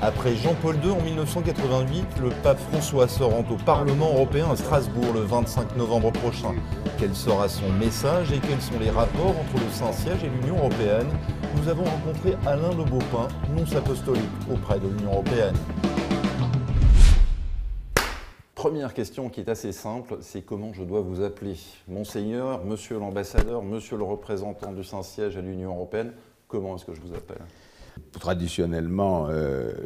Après Jean-Paul II en 1988, le pape François se rend au Parlement européen à Strasbourg le 25 novembre prochain. Quel sera son message et quels sont les rapports entre le Saint-Siège et l'Union européenne? Nous avons rencontré Alain Le Beaupin, nonce apostolique auprès de l'Union européenne. Première question qui est assez simple, c'est comment je dois vous appeler? Monseigneur, monsieur l'ambassadeur, monsieur le représentant du Saint-Siège à l'Union européenne, comment est-ce que je vous appelle? Traditionnellement,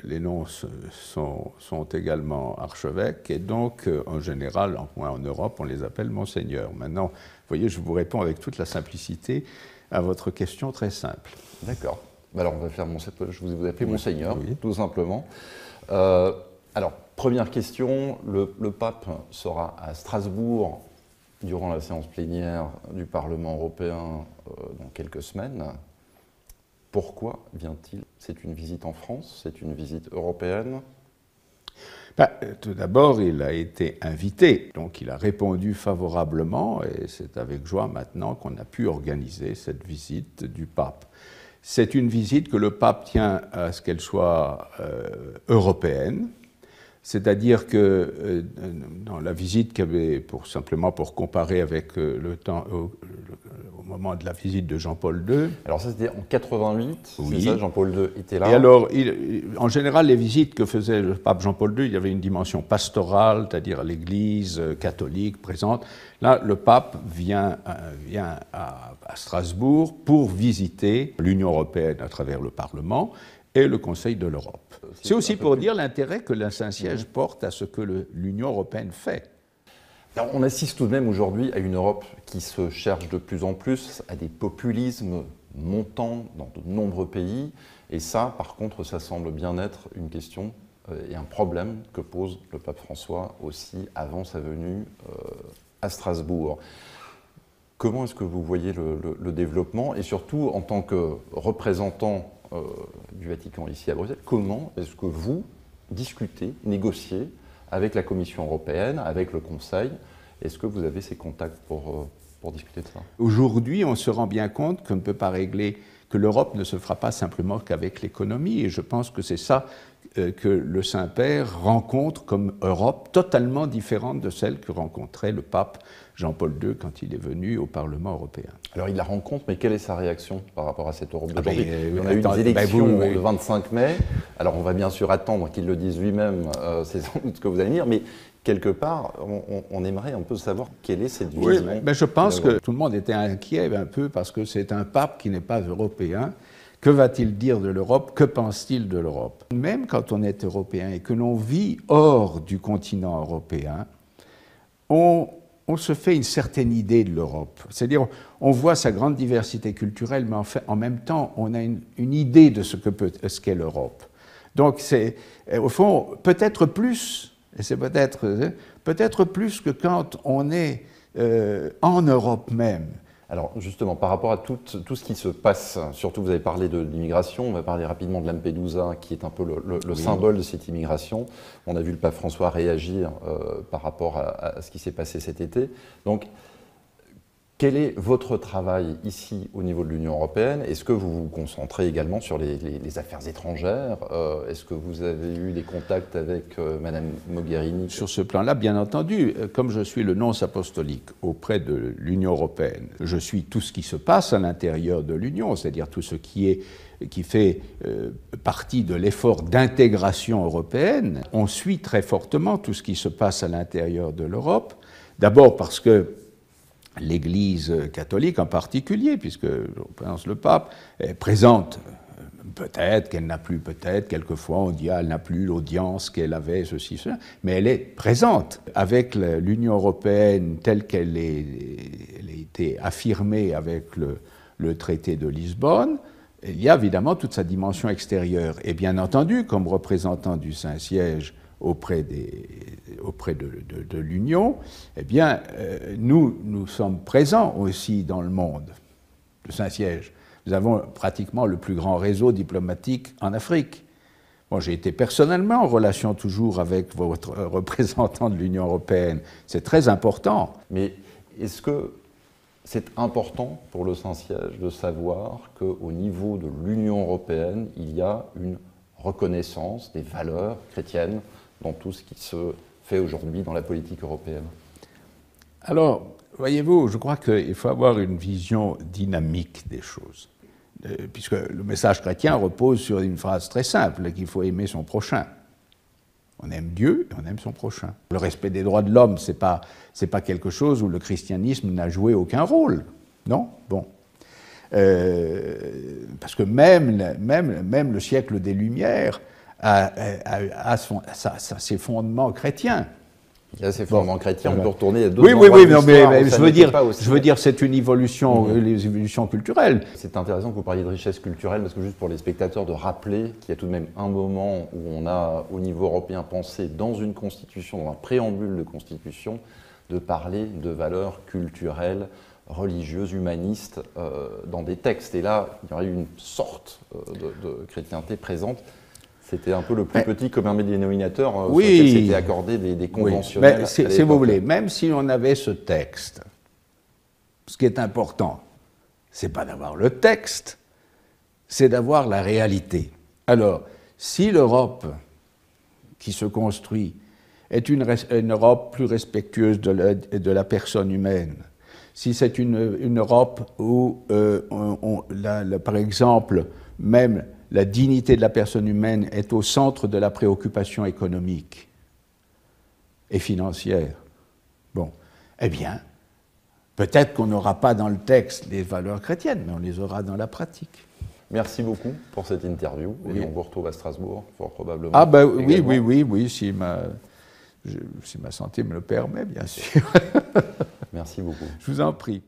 les nonces sont également archevêques et donc, en général, en Europe, on les appelle Monseigneur. Maintenant, vous voyez, je vous réponds avec toute la simplicité à votre question très simple. D'accord. Alors, on va faire je vous appelle Monseigneur, oui, tout simplement. Alors, première question, le pape sera à Strasbourg durant la séance plénière du Parlement européen dans quelques semaines. Pourquoi vient-il? C'est une visite en France? C'est une visite européenne? Tout d'abord, il a été invité, donc il a répondu favorablement et c'est avec joie maintenant qu'on a pu organiser cette visite du pape. C'est une visite que le pape tient à ce qu'elle soit européenne, c'est-à-dire que dans la visite qu'il y avait, simplement pour comparer avec le temps, au moment de la visite de Jean-Paul II. Alors ça c'était en 88, oui. C'est ça, Jean-Paul II était là. Et alors, en général, les visites que faisait le pape Jean-Paul II, il y avait une dimension pastorale, c'est-à-dire l'Église catholique présente. Là, le pape vient à Strasbourg pour visiter l'Union européenne à travers le Parlement et le Conseil de l'Europe. C'est aussi pour dire l'intérêt que le Saint-Siège porte à ce que l'Union européenne fait. Alors, on assiste tout de même aujourd'hui à une Europe qui se cherche de plus en plus, à des populismes montants dans de nombreux pays. Et ça, par contre, ça semble bien être une question et un problème que pose le pape François aussi avant sa venue à Strasbourg. Comment est-ce que vous voyez le développement? Et surtout, en tant que représentant du Vatican ici à Bruxelles, comment est-ce que vous discutez, négociez avec la Commission européenne, avec le Conseil? Est-ce que vous avez ces contacts pour discuter de ça? Aujourd'hui, on se rend bien compte qu'on ne peut pas régler, que l'Europe ne se fera pas simplement qu'avec l'économie. Et je pense que c'est ça que le Saint-Père rencontre comme Europe totalement différente de celle que rencontrait le pape Jean-Paul II quand il est venu au Parlement européen. Alors il la rencontre, mais quelle est sa réaction par rapport à cette Europe d'aujourd'hui? On a eu des élections le 25 mai, alors on va bien sûr attendre qu'il le dise lui-même, c'est sans doute ce que vous allez dire, mais quelque part, on aimerait un peu savoir quelle est cette vision. Oui, mais je pense que tout le monde était inquiet un peu parce que c'est un pape qui n'est pas européen. Que va-t-il dire de l'Europe? Que pense-t-il de l'Europe? Même quand on est européen et que l'on vit hors du continent européen, on se fait une certaine idée de l'Europe. C'est-à-dire, on voit sa grande diversité culturelle, mais en même temps, on a une idée de ce qu'est l'Europe. Donc, c'est, au fond, peut-être plus, et c'est peut-être plus que quand on est en Europe même. Alors justement, par rapport à tout ce qui se passe, surtout vous avez parlé de l'immigration, on va parler rapidement de Lampedusa, qui est un peu le symbole de cette immigration. On a vu le pape François réagir par rapport à ce qui s'est passé cet été. Donc, quel est votre travail ici au niveau de l'Union européenne? Est-ce que vous vous concentrez également sur les affaires étrangères? Est-ce que vous avez eu des contacts avec Madame Mogherini? Sur ce plan-là, bien entendu, comme je suis le nonce apostolique auprès de l'Union européenne, je suis tout ce qui se passe à l'intérieur de l'Union, c'est-à-dire tout ce qui fait partie de l'effort d'intégration européenne. On suit très fortement tout ce qui se passe à l'intérieur de l'Europe, d'abord parce que l'Église catholique en particulier, puisque je pense le pape, est présente. Peut-être qu'elle n'a plus, peut-être, quelquefois on dit elle n'a plus l'audience qu'elle avait, ceci, cela, mais elle est présente. Avec l'Union européenne telle qu'elle a été affirmée avec le traité de Lisbonne, il y a évidemment toute sa dimension extérieure. Et bien entendu, comme représentant du Saint-Siège auprès de l'Union, eh bien, nous sommes présents aussi dans le monde, le Saint-Siège. Nous avons pratiquement le plus grand réseau diplomatique en Afrique. Bon, j'ai été personnellement en relation toujours avec votre représentant de l'Union européenne. C'est très important. Mais est-ce que c'est important pour le Saint-Siège de savoir qu'au niveau de l'Union européenne, il y a une reconnaissance des valeurs chrétiennes dans tout ce qui se fait aujourd'hui dans la politique européenne? Alors, voyez-vous, je crois qu'il faut avoir une vision dynamique des choses, puisque le message chrétien repose sur une phrase très simple, qu'il faut aimer son prochain. On aime Dieu et on aime son prochain. Le respect des droits de l'homme, c'est pas quelque chose où le christianisme n'a joué aucun rôle, non? Bon. Parce que même le siècle des Lumières a ses fondements chrétiens. Il y a ces fondements chrétiens, on peut retourner à d'autres oui, endroits mais je veux dire, c'est une évolution, les évolutions culturelles. C'est intéressant que vous parliez de richesse culturelle, parce que juste pour les spectateurs, de rappeler qu'il y a tout de même un moment où on a, au niveau européen, pensé dans une constitution, dans un préambule de constitution, de parler de valeurs culturelles, religieuses, humanistes, dans des textes. Et là, il y aurait eu une sorte de chrétienté présente. C'était un peu le plus petit commun dénominateur sur lequel s'étaient accordés des conventionnels. Mais si vous voulez, même si on avait ce texte, ce qui est important, c'est pas d'avoir le texte, c'est d'avoir la réalité. Alors, si l'Europe qui se construit est une Europe plus respectueuse de la personne humaine, si c'est une Europe où, par exemple, même la dignité de la personne humaine est au centre de la préoccupation économique et financière, bon, eh bien, peut-être qu'on n'aura pas dans le texte les valeurs chrétiennes, mais on les aura dans la pratique. Merci beaucoup pour cette interview. Oui. Et on vous retrouve à Strasbourg, fort probablement. Ah ben oui, si ma santé me le permet, bien sûr. Merci beaucoup. Je vous en prie.